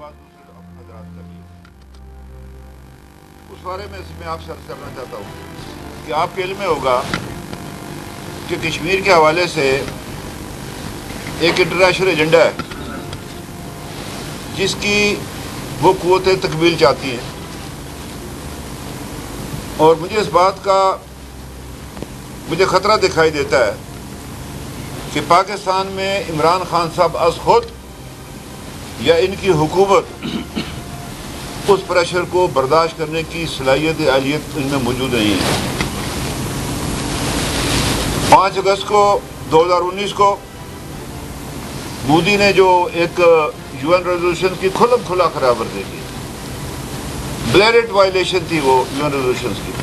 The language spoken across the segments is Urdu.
بعد دوسرے حضرات کا بھی اس بارے میں آپ سے عرض کرنا چاہتا ہوں کہ آپ کے علم میں ہوگا کہ کشمیر کے حوالے سے ایک انٹرنیشنل ایجنڈا ہے جس کی وہ قوتیں تکمیل چاہتی ہیں، اور مجھے اس بات کا خطرہ دکھائی دیتا ہے کہ پاکستان میں عمران خان صاحب از خود یا ان کی حکومت اس پریشر کو برداشت کرنے کی صلاحیت اہلیت ان میں موجود نہیں ہے۔ 5 اگست کو 2019 کو مودی نے جو ایک UN ریزولوشن کی کھلم کھلا خلاف ورزی کی، بلیرنٹ وائلیشن تھی وہ UN ریزولوشنز کی،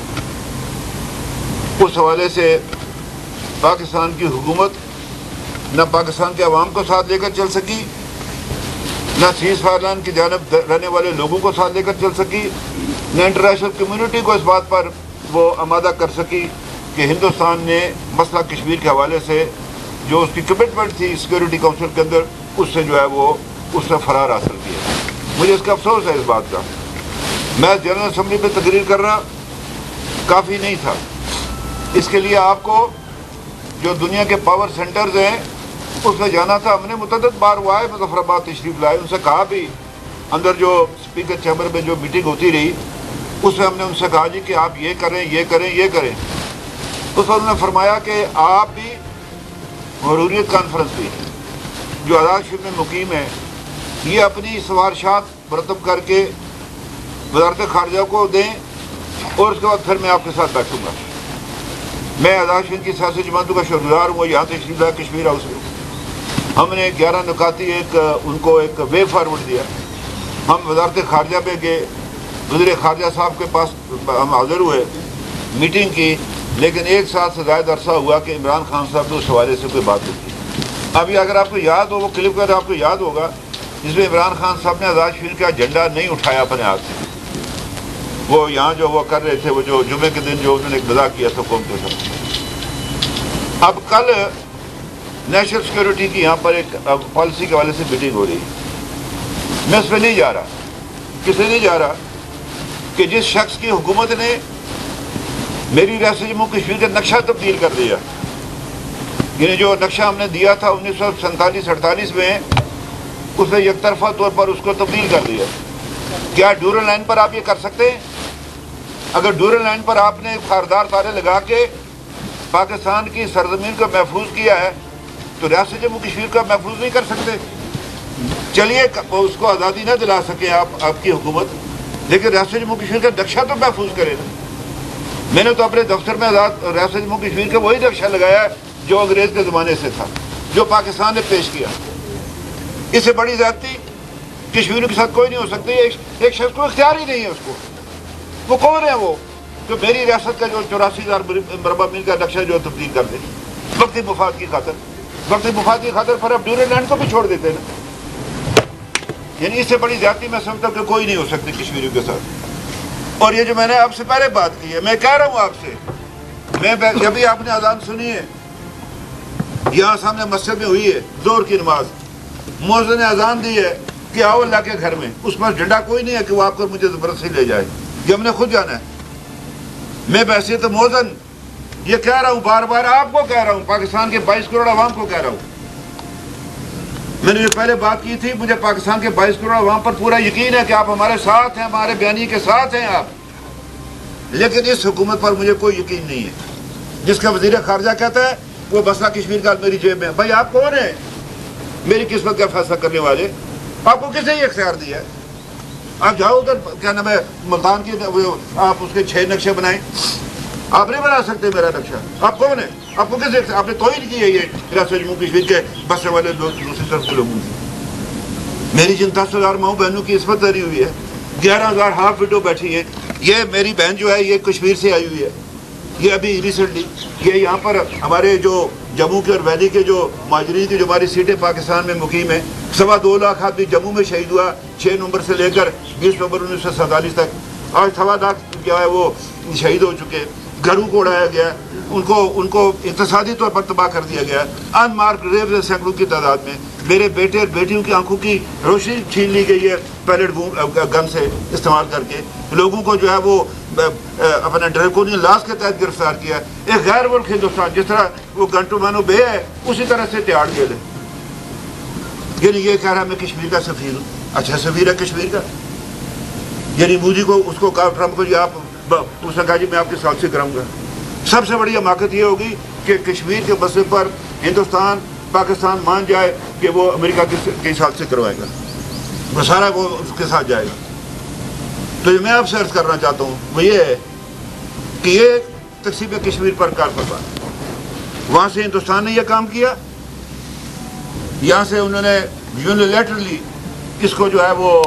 اس حوالے سے پاکستان کی حکومت نہ پاکستان کے عوام کو ساتھ لے کر چل سکی، نہ سیز فائر لائن کی جانب رہنے والے لوگوں کو ساتھ لے کر چل سکی، نہ انٹرنیشنل کمیونٹی کو اس بات پر وہ آمادہ کر سکی کہ ہندوستان نے مسئلہ کشمیر کے حوالے سے جو اس کی کمٹمنٹ تھی سیکورٹی کونسل کے اندر، اس سے جو ہے وہ اس نے فرار حاصل کیا۔ مجھے اس کا افسوس ہے اس بات کا۔ میں جنرل اسمبلی پہ تقریر کر رہا کافی نہیں تھا، اس کے لیے آپ کو جو دنیا کے پاور سینٹرز ہیں اس میں جانا تھا۔ ہم نے متعدد بار وہ آئے مظفر آباد تشریف لائے، ان سے کہا بھی اندر جو اسپیکر چیمبر میں جو میٹنگ ہوتی رہی اس میں ہم نے ان سے کہا جی کہ آپ یہ کریں یہ کریں یہ کریں۔ اس وقت انہوں نے فرمایا کہ آپ بھی حریت کانفرنس بھی جو آزاد کشمیر میں مقیم ہے یہ اپنی سفارشات مرتب کر کے وزارت خارجہ کو دیں، اور اس کے بعد پھر میں آپ کے ساتھ بیٹھوں گا۔ میں آزاد کشمیر کی سیاسی جماعتوں کا شکر گزار ہوں، یہاں تشریف لائے کشمیر ہاؤس میں ہم نے 11 نکاتی ان کو ایک وے فارورڈ دیا۔ ہم وزارت خارجہ پہ گئے، وزیر خارجہ صاحب کے پاس ہم حاضر ہوئے، میٹنگ کی، لیکن 1 سال سے زائد عرصہ ہوا کہ عمران خان صاحب نے اس حوالے سے کوئی بات نہیں کی۔ ابھی اگر آپ کو یاد ہو وہ کلپ کر آپ کو یاد ہوگا جس میں عمران خان صاحب نے آزاد کشمیر کا جھنڈا نہیں اٹھایا اپنے ہاتھ سے، وہ یہاں جو وہ کر رہے تھے، وہ جو جمعے کے دن جو انہوں نے ایک مذاق کیا تھا قوم کے ساتھ۔ اب کل نیشنل سیکورٹی کی یہاں پر ایک پالیسی کے حوالے سے میٹنگ ہو رہی ہے، میں اس پہ نہیں جا رہا، کس لیے نہیں جا رہا کہ جس شخص کی حکومت نے میری ریاست جموں کشمیر کا نقشہ تبدیل کر دیا، یعنی جو نقشہ ہم نے دیا تھا 1947-48 میں، اس نے یک طرفہ طور پر اس کو تبدیل کر دیا۔ کیا ڈیورل لائن پر آپ یہ کر سکتے ہیں؟ اگر ڈیورل لائن پر آپ نے خاردار تارے لگا کے پاکستان کی سرزمین کو محفوظ کیا ہے تو ریاست جموں کشمیر کا محفوظ نہیں کر سکتے؟ چلیے اس کو آزادی نہ دلا سکیں آپ کی حکومت، لیکن ریاست جموں کشمیر کا نقشہ تو محفوظ کرے نا۔ میں نے تو اپنے دفتر میں ریاست جموں کشمیر کا وہی نقشہ لگایا ہے جو انگریز کے زمانے سے تھا، جو پاکستان نے پیش کیا۔ اس سے بڑی زیادتی کشمیریوں کے ساتھ کوئی نہیں ہو سکتی۔ ایک شخص کو اختیار ہی نہیں ہے اس کو۔ وہ کون ہے وہ جو میری ریاست کا جو 84,000 مربع میل کا نقشہ جو تبدیل کر دے وقتی مفاد کی خاطر پر اب ڈیورل لینڈ کو بھی چھوڑ دیتے نا۔ یعنی اس سے بڑی زیادتی میں سمجھتا ہوں کہ کوئی نہیں ہو سکتی کشمیریوں کے ساتھ۔ اور یہ جو میں نے آپ سے پہلے بات کی ہے، میں کہہ رہا ہوں آپ سے، جب بھی آپ نے اذان سنی ہے یہاں سامنے مسجد میں ہوئی ہے ظہر کی نماز، مؤذن نے اذان دی ہے کہ آؤ اللہ کے گھر میں، اس پر جھنڈا کوئی نہیں ہے کہ وہ آپ کو مجھے زبردستی لے جائے، یہ ہم نے خود جانا ہے۔ میں بحیثیت مؤذن یہ کہہ رہا ہوں، بار بار آپ کو کہہ رہا ہوں، پاکستان کے 22 کروڑ عوام کو کہہ رہا ہوں۔ میں نے جو پہلے بات کی تھی، مجھے پاکستان کے 22 کروڑ عوام پر پورا یقین ہے کہ آپ ہمارے ساتھ ہیں، ہمارے بیانی کے ساتھ ہیں آپ، لیکن اس حکومت پر مجھے کوئی یقین نہیں ہے جس کا وزیر خارجہ کہتا ہے وہ مسئلہ کشمیر کا میری جیب میں۔ بھائی آپ کون ہیں میری قسمت کا فیصلہ کرنے والے؟ آپ کو کس نے یہ اختیار دیا ہے؟ آپ جاؤ ادھر کیا نام ہے ملتان کی، آپ اس کے 6 نقشے بنائیں، آپ نہیں بنا سکتے میرا نقشہ۔ آپ کون ہیں؟ آپ کو کس نے آپ نے توہین کی ہے یہ ریاست جموں کشمیر کے بسنے والے لوگ دوسری طرف کے لوگوں کی؟ میری جن 10,000 ماؤں بہنوں کی عصمت داری ہوئی ہے، 11,000 ہاف وڈو بیٹھی ہیں، یہ میری بہن جو ہے یہ کشمیر سے آئی ہوئی ہے، یہ ابھی ریسنٹلی یہ یہاں پر ہمارے جو جموں کے اور ویلی کے جو مہاجرین کی جو ہماری سیٹیں پاکستان میں مقیم ہیں، 2.25 لاکھ آدمی جموں میں شہید ہوا 6 نومبر سے لے کر 20 نومبر 1947 تک، اور 2.25 لاکھ جو ہے وہ شہید ہو چکے۔ گھروں کو اڑایا گیا، ان کو اقتصادی طور پر تباہ کر دیا گیا، ان مارک ریو سینکڑوں کی تعداد میں میرے بیٹے اور بیٹیوں کی آنکھوں کی روشنی چھین لی گئی ہے پیلٹ گن سے استعمال کر کے، لوگوں کو جو ہے وہ اپنے ڈریکونین لاس کے تحت گرفتار کیا۔ ایک غیر ملک ہندوستان جس طرح وہ گنٹو مانو بے ہے اسی طرح سے تیاڑ گئے، یعنی یہ کہہ رہا میں کشمیر کا سفیر ہوں۔ اچھا سفیر ہے کشمیر کا، یعنی مودی کو اس کو کہا ٹرمپ کو جی آپ اس نے کہا جی میں آپ کے ساتھ سے کراؤں گا۔ سب سے بڑی حماقت یہ ہوگی کہ کشمیر کے مسئلے پر ہندوستان پاکستان مان جائے کہ وہ امریکہ کے ساتھ سے کروائے گا، وہ سارا وہ اس کے ساتھ جائے گا۔ تو میں آپ سے عرض کرنا چاہتا ہوں وہ یہ ہے کہ یہ تقسیم کشمیر پر کار فرما، وہاں سے ہندوستان نے یہ کام کیا، یہاں سے انہوں نے یونیلیٹرلی اس کو جو ہے وہ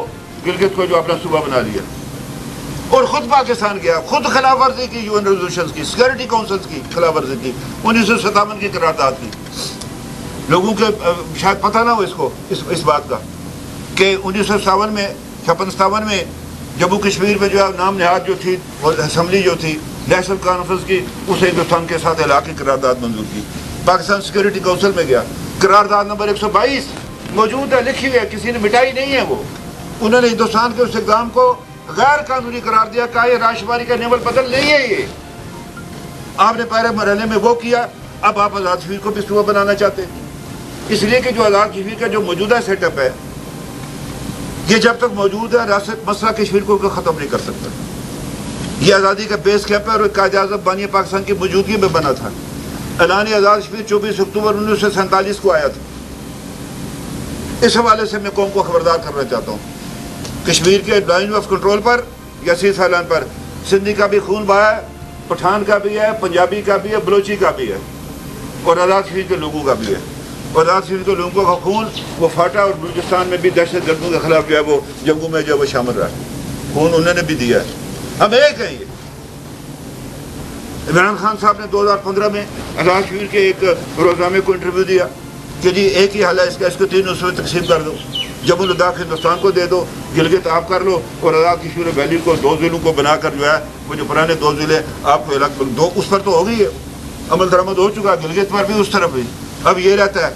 گلگت کو جو اپنا صوبہ بنا لیا، اور خود پاکستان گیا، خود خلاف ورزی کی یو این ریزولوشنز کی، سیکورٹی کونسلز کی خلاف ورزی کی، 1957 کی قرارداد کی۔ لوگوں کے شاید پتہ نہ ہو اس کو اس بات کا کہ 1957 میں 56-57 میں جموں کشمیر میں جو ہے نام نہاد جو تھی اسمبلی جو تھی نیشنل کانفرنس کی، اسے ہندوستان کے ساتھ علاقائی قرارداد منظور کی۔ پاکستان سیکورٹی کونسل میں گیا، قرارداد نمبر 122 موجود ہے، لکھی ہوئی ہے، کسی نے مٹائی نہیں ہے وہ۔ انہوں نے ہندوستان کے اس اقدام کو غیر قانونی قرار دیا، کہا یہ راج شماری کا نیول بدل نہیں ہے، یہ آپ نے پہلے مرحلے میں وہ کیا، اب آپ آزاد کشمیر کو بھی صوبہ بنانا چاہتے ہیں۔ اس لیے کہ جو آزاد کشمیر کا جو موجودہ سیٹ اپ ہے یہ جب تک موجود ہے ریاست مسئلہ کشمیر کو ختم نہیں کر سکتا۔ یہ آزادی کا بیس کیمپ ہے اور قائد اعظم بانی پاکستان کی موجودگی میں بنا تھا۔ اعلان آزاد کشمیر 24 اکتوبر 1947 کو آیا تھا۔ اس حوالے سے میں قوم کو خبردار کرنا چاہتا ہوں، کشمیر کے لائن آف کنٹرول پر یا سی سالان پر سندھی کا بھی خون بہا ہے، پٹھان کا بھی ہے، پنجابی کا بھی ہے، بلوچی کا بھی ہے، اور آزاد کشمیر کے لوگوں کا بھی ہے۔ اور آزاد کشمیر کے لوگوں کا خون وہ پھاٹا، اور بلوچستان میں بھی دہشت گردوں کے خلاف جو ہے وہ جنگوں میں جو ہے وہ شامل رہا، خون انہوں نے بھی دیا ہے۔ ہم ایک ہیں۔ یہ عمران خان صاحب نے 2015 میں آزاد کشمیر کے ایک روزنامے کو انٹرویو دیا کہ جی ایک ہی حل ہے اس کا، اس کو 3 حصوں میں تقسیم کر دو، جموں لداخ ہندوستان کو دے دو، گلگت آپ کر لو، اور آزاد کشمیر ویلی کو 2 ضلعوں کو بنا کر جو ہے وہ جو پرانے 2 ضلع آپ کو الگ دو، اس پر تو ہو گئی ہے، عمل درآمد ہو چکا، گلگت پر بھی اس طرف بھی۔ اب یہ رہتا ہے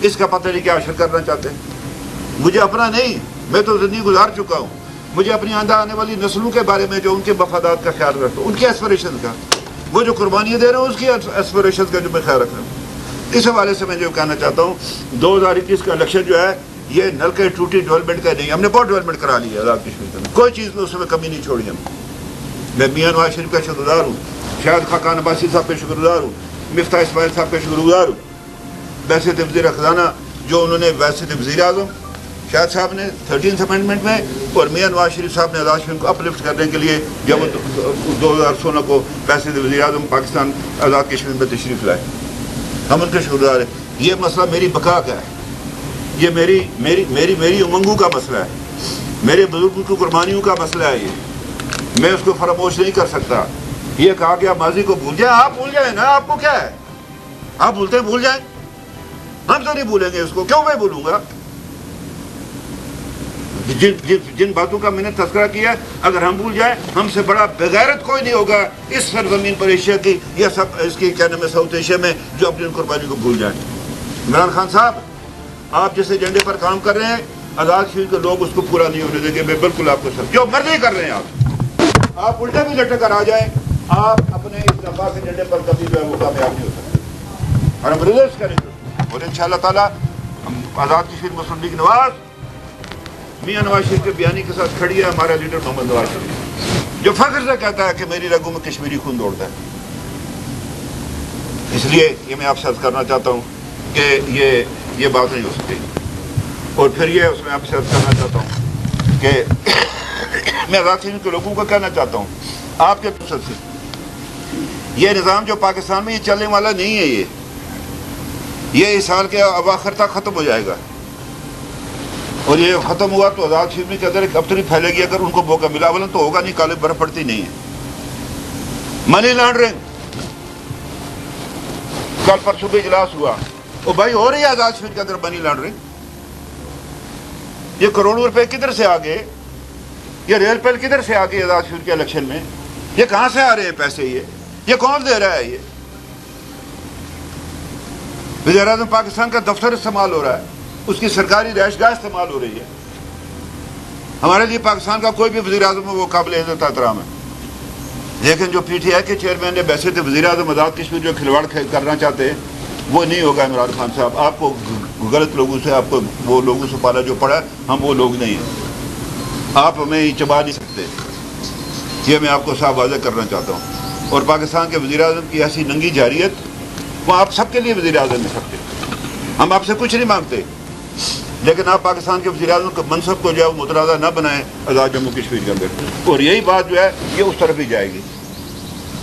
اس کا پتہ نہیں کیا حشر کرنا چاہتے ہیں۔ مجھے اپنا نہیں، میں تو زندگی گزار چکا ہوں، مجھے اپنی آنے والی نسلوں کے بارے میں جو ان کے مفادات کا خیال رکھتا ہوں، ان کے ایسپریشن کا، وہ جو قربانیاں دے رہے ہیں اس کی ایسپریشن کا جو میں خیال رکھ رہا ہوں۔ اس حوالے سے میں جو کہنا چاہتا ہوں 2021 کا الیکشن جو ہے یہ نلکے ٹوٹی ڈیولپمنٹ کا نہیں، ہم نے بہت ڈیولپمنٹ کرا لی ہے آزاد کشمیر میں، کوئی چیز میں اس میں کمی نہیں چھوڑی ہم۔ میں میاں نواز شریف کا شکر گزار ہوں، شاہد خاقان عباسی صاحب کے شکر گزار ہوں، مفتاح اسماعیل صاحب کے شکر گزار ہوں، بحثیت وزیر خزانہ جو انہوں نے بحثیت وزیر اعظم شاہد صاحب نے 13th امینڈمنٹ میں، اور میاں نواز شریف صاحب نے آزاد کشمیر کو اپ لفٹ کرنے کے لیے جب 2016 کو بحثیت وزیر اعظم پاکستان آزاد کشمیر میں تشریف لائے، ہم ان کے شکر گزار ہیں۔ یہ مسئلہ میری بقا کا ہے، یہ میری امنگوں کا مسئلہ ہے، میرے بزرگوں کی قربانیوں کا مسئلہ ہے، یہ میں اس کو فراموش نہیں کر سکتا۔ یہ کہا کہ آپ ماضی کو بھول جائیں، آپ بھول جائیں نا، آپ کو کیا ہے، آپ بھولتے ہیں بھول جائیں، ہم تو نہیں بھولیں گے اس کو، کیوں میں بھولوں گا؟ جن باتوں کا میں نے تذکرہ کیا اگر ہم بھول جائیں، ہم سے بڑا بغیرت کوئی نہیں ہوگا اس سرزمین پر ایشیا کی یا سب اس کی کہنے میں ساؤتھ ایشیا میں جو اپنی قربانی کو بھول جائیں۔ عمران خان صاحب آپ جس ایجنڈے پر کام کر رہے ہیں آزاد کشمیر کے لوگ اس کو پورا نہیں ہونے دیں گے، میں بالکل آپ کو سب جو مرضی کر رہے ہیں آپ الٹے بھی لٹک کر آ جائیں، آپ اپنے اس نفاذ ایجنڈے پر کبھی جو ہے وہ کامیاب نہیں ہو سکتے، اور ہم ریزرچ کریں گے اور انشاءاللہ تعالیٰ ہم آزاد کشمیر مسلم لیگ نواز میاں نواز شریف کے بیانی کے ساتھ کھڑی ہے ہمارا لیڈر محمد نواز شریف، جو فخر سے کہتا ہے کہ میری رگوں میں کشمیری خون دوڑتا ہے۔ اس لیے یہ میں آپ سے عرض کرنا چاہتا ہوں کہ یہ بات نہیں ہو سکتی، اور پھر یہ اس میں آپ سے عرض کرنا چاہتا ہوں کہ میں آزاد کشمیر کے لوگوں کو کہنا چاہتا ہوں آپ کے سے یہ نظام جو پاکستان میں یہ چلنے والا نہیں ہے، یہ اس سال کے اواخر تک ختم ہو جائے گا، اور یہ ختم ہوا تو آزاد کشمیر کے اندر ایک ابتری پھیلے گی اگر ان کو موقع ملا، ولن تو ہوگا نہیں، کالے برف پڑتی نہیں ہے۔ منی لانڈرنگ کل پرسوں بھی اجلاس ہوا، وہ بھائی ہو رہی ہے آزاد کشمیر کے اندر منی لانڈرنگ، یہ کروڑوں روپے کدھر سے آ گئے، یہ ریل پیل کدھر سے آ گئی آزاد کشمیر کے الیکشن میں، یہ کہاں سے آ رہے ہیں پیسے، یہ کون دے رہا ہے؟ یہ وزیر اعظم پاکستان کا دفتر استعمال ہو رہا ہے، اس کی سرکاری رہائش گاہ استعمال ہو رہی ہے. ہمارے لیے پاکستان کا کوئی بھی وزیر اعظم وہ قابل عزت احترام ہے. لیکن جو پی ٹی آئی کے چیئرمین نے ویسے تو وزیر اعظم آزاد کشمیر جو کھلواڑ کرنا چاہتے ہیں وہ نہیں ہوگا. عمران خان صاحب، آپ کو غلط لوگوں سے، آپ کو وہ لوگوں سے پالا جو پڑا، ہم وہ لوگ نہیں ہیں. آپ ہمیں چبا نہیں سکتے، یہ میں آپ کو صاف واضح کرنا چاہتا ہوں. اور پاکستان کے وزیر اعظم کی ایسی ننگی جارحیت، وہ آپ سب کے لیے وزیر اعظم نہیں سکتے. ہم آپ سے کچھ نہیں مانگتے، لیکن آپ پاکستان کے وزیر اعظم کے منصب کو جو ہے وہ متنازع نہ بنائیں آزاد جموں کشمیر کے اندر. اور یہی بات جو ہے یہ اس طرف ہی جائے گی.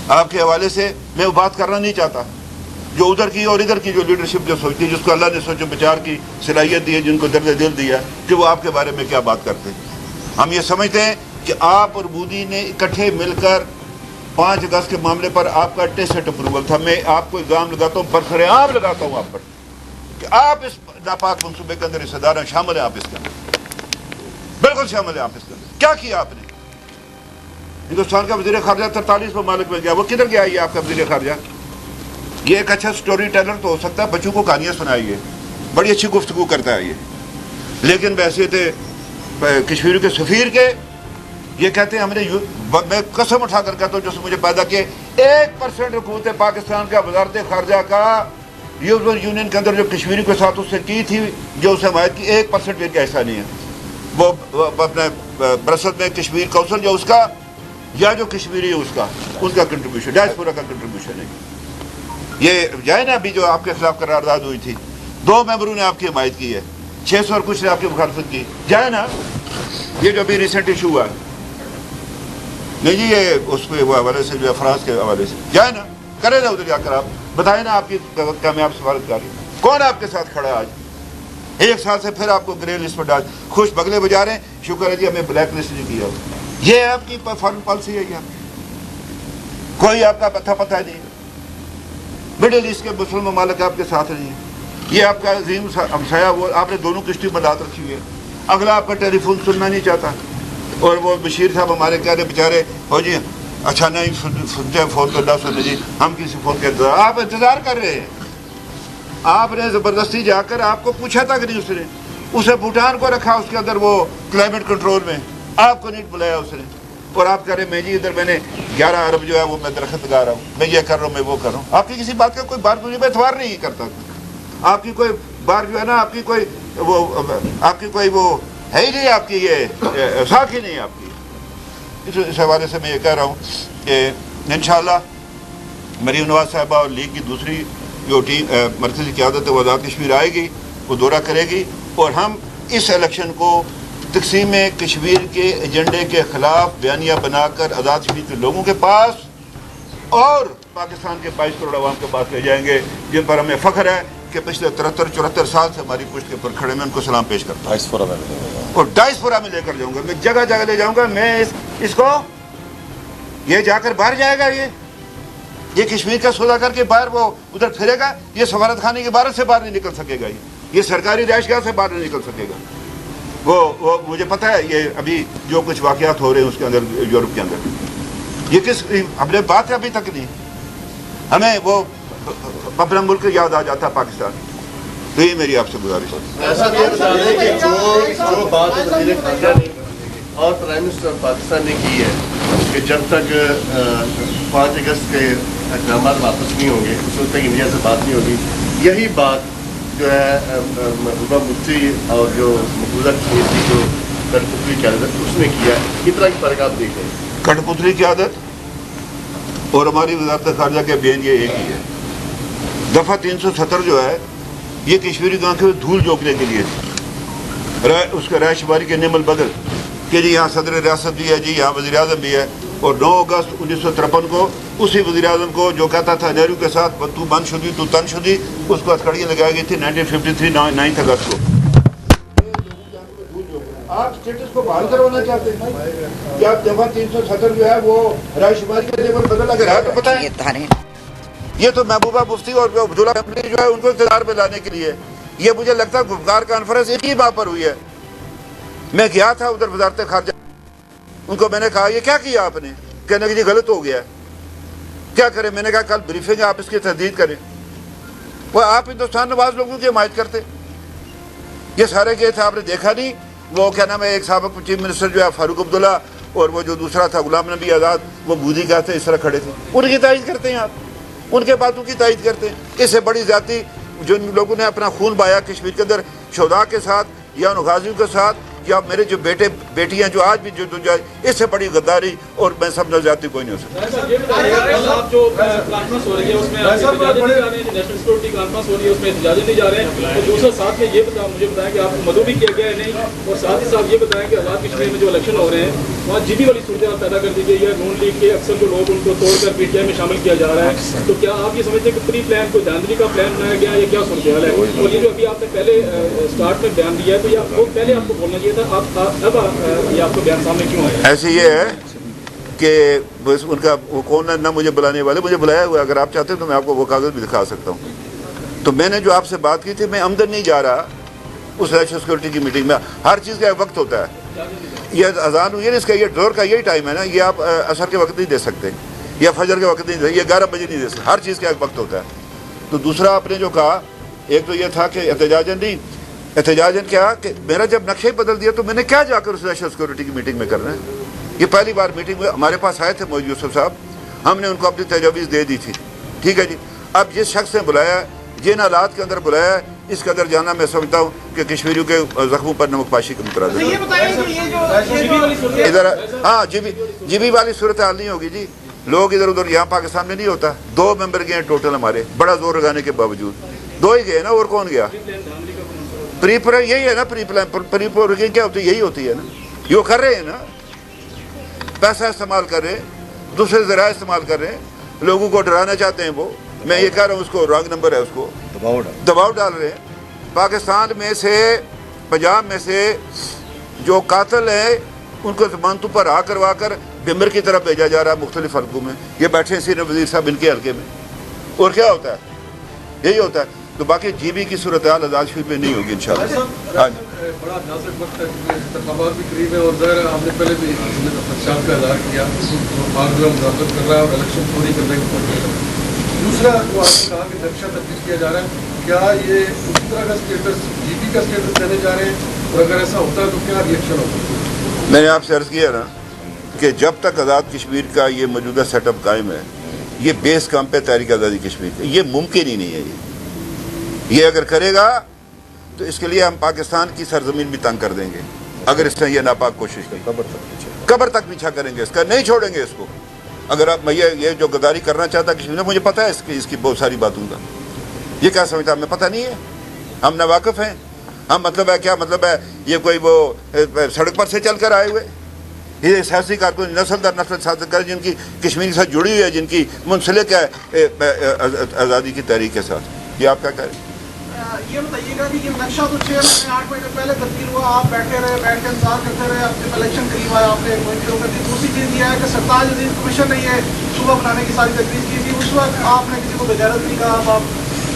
آپ کے حوالے سے میں وہ بات کرنا نہیں چاہتا جو ادھر کی اور ادھر کی جو لیڈرشپ جو سوچتی ہے، جس کو اللہ نے سوچ و بچار کی صلاحیت دی ہے، جن کو درد دل دیا کہ وہ آپ کے بارے میں کیا بات کرتے ہیں. ہم یہ سمجھتے ہیں کہ آپ اور مودی نے اکٹھے مل کر 5 اگست کے معاملے پر آپ کا ٹیسٹ اپروول تھا. میں آپ کو الزام لگاتا ہوں، برسر عام لگاتا ہوں آپ پر، کہ آپ اس ناپاک منصوبے کے اندر حصہ دار ہیں، شامل ہیں آپ اس کے اندر، بالکل شامل ہیں آپ اس کے اندر. کیا کیا آپ نے؟ ہندوستان کا وزیر خارجہ 43 ممالک میں گیا، وہ کدھر گیا یہ آپ کا وزیر خارجہ؟ یہ ایک اچھا سٹوری ٹیلر تو ہو سکتا ہے، بچوں کو کہانیاں سنائیے، بڑی اچھی گفتگو کرتا ہے یہ. لیکن ویسے تھے کشمیر کے سفیر کے، یہ کہتے ہیں ہم نے، میں قسم اٹھا کر کہتا ہوں جو سے مجھے پیدا کیے، 1% حکومت پاکستان کا وزارت خارجہ کا یورپین یونین کے اندر جو کشمیری کے ساتھ اس سے کی تھی، جو اسے حمایت کی، 1% بھی ایسا نہیں ہے. وہ اپنے برسل میں کشمیر کونسل جو اس کا، یا جو کشمیری ہے اس کا کنٹریبیوشن، ڈائسپورا کا کنٹریبیوشن ہے. یہ جائے نا ابھی جو آپ کے خلاف قرارداد ہوئی تھی، 2 ممبروں نے آپ کی حمایت کی ہے، 600 اور کچھ نے آپ کی مخالفت کی. جائے نا یہ جو ابھی ریسنٹ ایشو ہوا ہے، نہیں جی یہ اس پہ وہ حوالے سے جو ہے فرانس کے حوالے سے، جائے نا، کرے نا ادھر جا کر، آپ بتائیں نا آپ کی کامیاب سفارتکاری کون آپ کے ساتھ کھڑا ہے آج. 1 سال سے پھر آپ کو گرے لسٹ پر ڈال، خوش بگلے بجا رہے ہیں، شکر ہے جی ہمیں بلیک لسٹ نہیں کیا. یہ آپ کی فارن پالیسی ہے کیا؟ کوئی آپ کا پتہ نہیں. مڈل ایسٹ کے مسلم ممالک آپ کے ساتھ نہیں ہیں. یہ آپ کا عظیم ہمسایہ، وہ آپ نے دونوں کشتی میں ہاتھ رکھی ہوئی ہے. اگلا آپ کا ٹیلی فون سننا نہیں چاہتا. اور وہ بشیر صاحب ہمارے کہہ رہے بیچارے، ہو جی اچھا نہیں سنتے ہیں فون تو نہ سنیں جی، ہم کسی فون کے انتظار، آپ انتظار کر رہے ہیں. آپ نے زبردستی جا کر، آپ کو پوچھا تھا کہ نہیں، اس نے اسے بھوٹان کو رکھا اس کے اندر، وہ کلائمیٹ کنٹرول میں، آپ کو نہیں بلایا اس نے. اور آپ کہہ رہے ہیں میں جی ادھر میں نے 11 ارب جو ہے وہ میں درخت لگا رہا ہوں، میں یہ کر رہا ہوں، میں وہ کر رہا ہوں. آپ کی کسی بات کا کوئی بات مجھے اعتبار نہیں کرتا. آپ کی کوئی بار جو ہے نا، آپ کی کوئی وہ ہے ہی نہیں، آپ کی یہ ساکھ ہی نہیں آپ کی. اس حوالے سے میں یہ کہہ رہا ہوں کہ انشاءاللہ مریم نواز صاحبہ اور لیگ کی دوسری جو ٹیم مرکزی قیادت ہے وہ آزاد کشمیر آئے گی، وہ دورہ کرے گی، اور ہم اس الیکشن کو تقسیم کشمیر کے ایجنڈے کے خلاف بیانیہ بنا کر آزاد کشمیر کے لوگوں کے پاس اور پاکستان کے 22 کروڑ عوام کے پاس لے جائیں گے، جن پر ہمیں فخر ہے کہ پچھلے 73-74 سال سے ہماری پشت کے پر کھڑے، میں ان کو سلام پیش کرتا ہوں. اور ڈائسپورا میں لے کر جاؤں گا، میں جگہ جگہ لے جاؤں گا. میں اس کو، یہ جا کر باہر جائے گا، یہ کشمیر کا سودا کر کے باہر وہ ادھر پھرے گا، یہ سفارت خانے کے باہر سے باہر نہیں نکل سکے گا، یہ سرکاری رہائش گاہ سے باہر نہیں نکل سکے گا. وہ مجھے پتہ ہے یہ ابھی جو کچھ واقعات ہو رہے ہیں اس کے اندر، یورپ کے اندر، یہ کس ہم نے بات ابھی تک نہیں. ہمیں وہ اپنا ملک یاد آ جاتا ہے پاکستان. تو یہ میری آپ سے گزارش ہے. ایسا بھی بتا دیں کہ جو بات وزیر خارجہ نے اور پرائم منسٹر پاکستان نے کی ہے کہ جب تک 5 اگست کے اقدامات واپس نہیں ہوں گے اس وقت تک انڈیا سے بات نہیں ہوگی، یہی بات جو ہے محبوبہ مفتی اور جو مقبوضہ کشمیر کی جو کٹپتلی قیادت اس نے کیا ہے. کتنا کی فرق آپ دیکھ رہے ہیں؟ کٹپتلی قیادت اور ہماری وزارت خارجہ کے بین یہ ایک ہی ہے. دفعہ 370 جو ہے یہ کشمیری کی آنکھوں میں دھول جھونکنے کے لیے تھی، اس کا رائے شماری کے نعم البدل کہ جی یہاں صدر ریاست بھی ہے، جی یہاں وزیر اعظم بھی ہے. اور 9 اگست 1953 کو اسی وزیر اعظم کو جو کہتا تھا نہرو کے ساتھ تو بند شدی تو تن شدی، اس کو ہتھکڑیاں لگائی گئی تھی 1953 9 اگست کو. آپ اسٹیٹس کو بحال کروانا چاہتے ہیں کہ آپ دفعہ 370 جو ہے وہ رائے شماری کے نعم البدل اگر ہے تو بتائیں. یہ تو محبوبہ مفتی اور عبداللہ فیملی جو ہے ان کو اقتدار میں لانے کے لیے، یہ مجھے لگتا ہے گفتگار کانفرنس ایک ہی وہاں پر ہوئی ہے. میں گیا تھا ادھر وزارت خارجہ، ان کو میں نے کہا یہ کیا کیا آپ نے؟ کہنے کہ جی غلط ہو گیا. کیا کریں؟ میں نے کہا کل بریفنگ ہے، آپ اس کی تردید کریں. وہ آپ ہندوستان نواز لوگوں کی حمایت کرتے، یہ سارے گئے تھے، آپ نے دیکھا نہیں؟ وہ کیا نام ہے، ایک سابق چیف منسٹر جو ہے فاروق عبداللہ، اور وہ جو دوسرا تھا غلام نبی آزاد، وہ مودی کا تھے، اس طرح کھڑے تھے. ان کی تائید کرتے ہیں آپ، ان کے باتوں کی تائید کرتے ہیں. اس سے بڑی زیادتی جن لوگوں نے اپنا خون بہایا کشمیر کے اندر شہداء کے ساتھ یا ان غازیوں کے ساتھ، یا میرے جو بیٹے بیٹیاں جو آج بھی جدوجہد، اس سے بڑی غداری اور میں سمجھا زیادتی کوئی نہیں ہو سکتی. آپ جو کانفرنس ہو رہی ہے اس میں نیشنل سیکورٹی کانفرنس ہو رہی ہے، اس میں احتجاجی نہیں جا رہے ہیں، اور دوسرے ساتھ میں یہ مجھے بتائیں کہ آپ کو مدعو بھی کیا گیا ہے نہیں، اور ساتھ ہی ساتھ یہ بتائیں کہ آزاد کشمیر میں جو الیکشن ہو رہے ہیں وہاں جی بی والی صورتحال پیدا کر دی گئی ہے. نون لیگ کے اکثر جو لوگ ان کو توڑ کر پی ٹی آئی میں شامل کیا جا رہا ہے. تو کیا آپ یہ سمجھتے ہیں کہ پری پلان کوئی دھاندلی کا پلان بنایا گیا یا کیا صورتحال ہے؟ اور یہ جو ابھی آپ نے پہلے اسٹارٹ میں بیان دیا ہے، تو یہ وہ پہلے آپ کو بولنا چاہیے تھا، آپ اب یہ آپ کو بیان سامنے کیوں آیا؟ ایسے یہ ہے کہ بس ان کا وہ کون ہے، نہ مجھے بلانے والے، مجھے بلایا ہوا. اگر آپ چاہتے ہیں تو میں آپ کو وہ کاغذ بھی دکھا سکتا ہوں. تو میں نے جو آپ سے بات کی تھی، میں اندر نہیں جا رہا اس نیشنل سیکورٹی کی میٹنگ میں. ہر چیز کا ایک وقت ہوتا ہے. یہ اذان ہوئی ہے، اس کا یہ زور کا یہی ٹائم ہے نا. یہ آپ عصر کے وقت نہیں دے سکتے یا فجر کے وقت نہیں دے سکتے، یہ 11 بجے نہیں دے سکتے. ہر چیز کا ایک وقت ہوتا ہے. تو دوسرا آپ نے جو کہا، ایک تو یہ تھا کہ احتجاجن نہیں، احتجاجن کیا کہ میرا جب نقشہ ہی بدل دیا تو میں نے کیا جا کر اس نیشنل سیکورٹی کی میٹنگ میں کرنا ہے. یہ پہلی بار میٹنگ میں ہمارے پاس آئے تھے موجود یوسف صاحب، ہم نے ان کو اپنی تجاویز دے دی تھی. ٹھیک ہے جی. اب جس شخص نے بلایا، جن حالات کے اندر بلایا، اس کے اندر جانا میں سمجھتا ہوں کہ کشمیریوں کے زخموں پر نمک پاشی کا مترادف ہے. ادھر ہاں جی بی والی صورتحال نہیں ہوگی جی. لوگ ادھر ادھر، یہاں پاکستان میں نہیں ہوتا. 2 ممبر گئے ہیں ٹوٹل ہمارے، بڑا زور لگانے کے باوجود 2 ہی گئے نا، اور کون گیا؟ پری پلان یہی ہے نا. پری پلان کیا ہوتی ہے؟ یہی ہوتی ہے نا. یہ کر رہے ہیں نا، پیسہ استعمال کر رہے ہیں، دوسرے ذرائع استعمال کر رہے ہیں، لوگوں کو ڈرانا چاہتے ہیں. وہ میں یہ کہہ رہا ہوں اس کو رانگ نمبر ہے، اس کو دباؤ ڈال رہے ہیں. پاکستان میں سے، پنجاب میں سے جو قاتل ہیں ان کو ضمانتوں پر آ کروا کر بمبر کی طرف بھیجا جا رہا ہے مختلف حلقوں میں. یہ بیٹھے ہیں سینئر وزیر صاحب ان کے حلقے میں. اور کیا ہوتا ہے؟ یہی ہوتا ہے. تو باقی جی بی کی صورتحال آزاد کشمیر میں نہیں ہوگی انشاءاللہ. ہاں جی. بڑا نازک وقت ہے، انتخابات بھی قریب ہے، اور ظاہر ہے آپ نے پہلے بھی خدشات کا اظہار کیا، مداخلت کر رہا ہے اور الیکشن پوری کرنے کی کوشش کر رہا ہے. دوسرا جو آپ نے کہا کہ نقشہ تفتیش کیا جا رہا ہے، کیا یہ اسی طرح کا اسٹیٹس جی پی کا اسٹیٹس دینے جا رہے ہیں، اور اگر ایسا ہوتا ہے تو کیا ریئیکشن ہوگا؟ میں نے آپ سے عرض کیا نا کہ جب تک آزاد کشمیر کا یہ موجودہ سیٹ اپ قائم ہے، یہ بیس کام پہ تحریک آزادی کشمیر کا، یہ ممکن ہی نہیں ہے. یہ اگر کرے گا تو اس کے لیے ہم پاکستان کی سرزمین بھی تنگ کر دیں گے. اگر اس نے یہ ناپاک کوشش کی، قبر تک پیچھا کریں گے اس کا، نہیں چھوڑیں گے اس کو. اگر آپ میں یہ جو غداری کرنا چاہتا کشمیر میں، مجھے پتہ ہے اس کی بہت ساری باتوں کا. یہ کیا سمجھتا ہمیں پتہ نہیں ہے؟ ہم ناواقف ہیں. ہم مطلب ہے کیا مطلب ہے؟ یہ کوئی وہ سڑک پر سے چل کر آئے ہوئے یہ سیاسی کارکن نسل در نسل ساتھ کر، جن کی کشمیر کے ساتھ جڑی ہوئی ہے، جن کی منسلک ہے آزادی کی تحریک کے ساتھ. یہ آپ کیا کہہ رہے ہیں؟ یہ بتائیے گا کہ یہ نقشہ تو 6-8 مہینے پہلے تبدیل ہوا، آپ بیٹھے رہے، بیٹھ کے انتظار کرتے رہے، اب جب الیکشن قریب آیا آپ نے ویڈیو کر دی. دوسری چیز یہ ہے کہ سرتاج عزیز کمیشن نے یہ صوبہ بنانے کی ساری تجویز کی تھی، اس وقت آپ نے کسی کو بغیرت نہیں کہا، اب آپ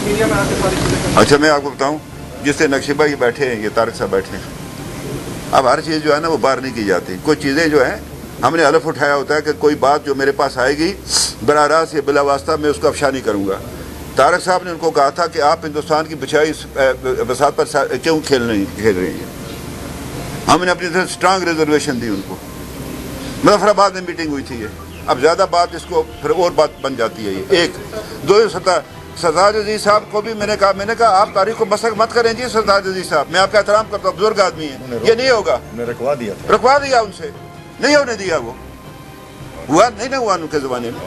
میڈیا میں آ کے ساری چیزیں کرتے ہیں. اچھا میں آپ کو بتاؤں، جس سے نقشبہ یہ بیٹھے ہیں، یہ طارق صاحب بیٹھے ہیں، اب ہر چیز جو ہے نا وہ باہر نہیں کی جاتی. کوئی چیزیں جو ہیں ہم نے حلف اٹھایا ہوتا ہے کہ کوئی بات جو میرے پاس آئے گی براہ راست یا بلا واسطہ میں اس کو افشا نہیں کروں گا. طارق صاحب نے ان کو کہا تھا کہ آپ ہندوستان کی بچائی بساط پر کیوں کھیل رہی ہیں. ہم نے اپنی طرف اسٹرانگ ریزرویشن دی ان کو. مظفر آباد میں میٹنگ ہوئی تھی. یہ اب زیادہ بات اس کو پھر اور بات بن جاتی ہے. یہ ایک دو سرتاج عزیز صاحب کو بھی میں نے کہا آپ تاریخ کو مسخ مت کریں جی. سرتاج عزیز صاحب میں آپ کا احترام کرتا ہوں، بزرگ آدمی ہیں، یہ نہیں ہوگا. رکوا دیا ان سے، نہیں ہونے دیا. وہ ہوا نہیں نہ ہوا ان کے زمانے میں.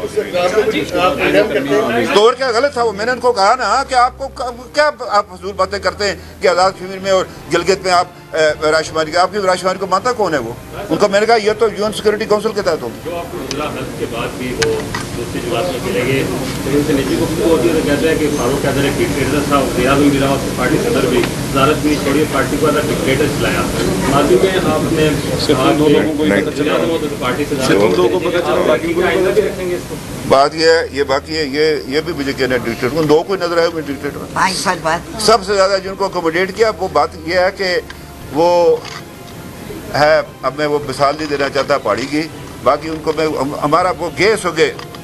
تو اور کیا غلط تھا وہ؟ میں نے ان کو کہا نا کہ آپ کو کیا آپ فضول باتیں کرتے ہیں کہ آزاد کشمیر میں اور گلگت میں آپ راشماری آپ کی راشماری کو مانتا کون ہے وہ؟ ان کو میں نے کہا یہ تو یو این سیکورٹی کونسل کے تحت ہوگی. جو آپ کو ضلع حلف کے بعد بھی وہ دوسری جماعت میں ملیں گے، پھر ان سے نجی گفتگو ہوتی ہے تو کہتے ہیں کہ فاروق حیدر ایک ڈکٹیٹر تھا، ریاض بھی ملا اس پارٹی صدر بھی، وزارت بھی چھوڑی، پارٹی کو ایسا ڈکٹیٹر چلایا. ماضی میں آپ نے پارٹی سے بات یہ ہے، یہ باقی ہے، یہ بھی مجھے کہنا ہے ڈکٹیٹر. ان دو کو نظر آئے ہوئے ڈکٹیٹر. سب سے زیادہ جن کو اکوموڈیٹ کیا وہ بات یہ ہے کہ وہ ہے، اب میں وہ مثال نہیں دینا چاہتا پہاڑی کی. باقی ان کو میں ہمارا وہ گیس ہو گئے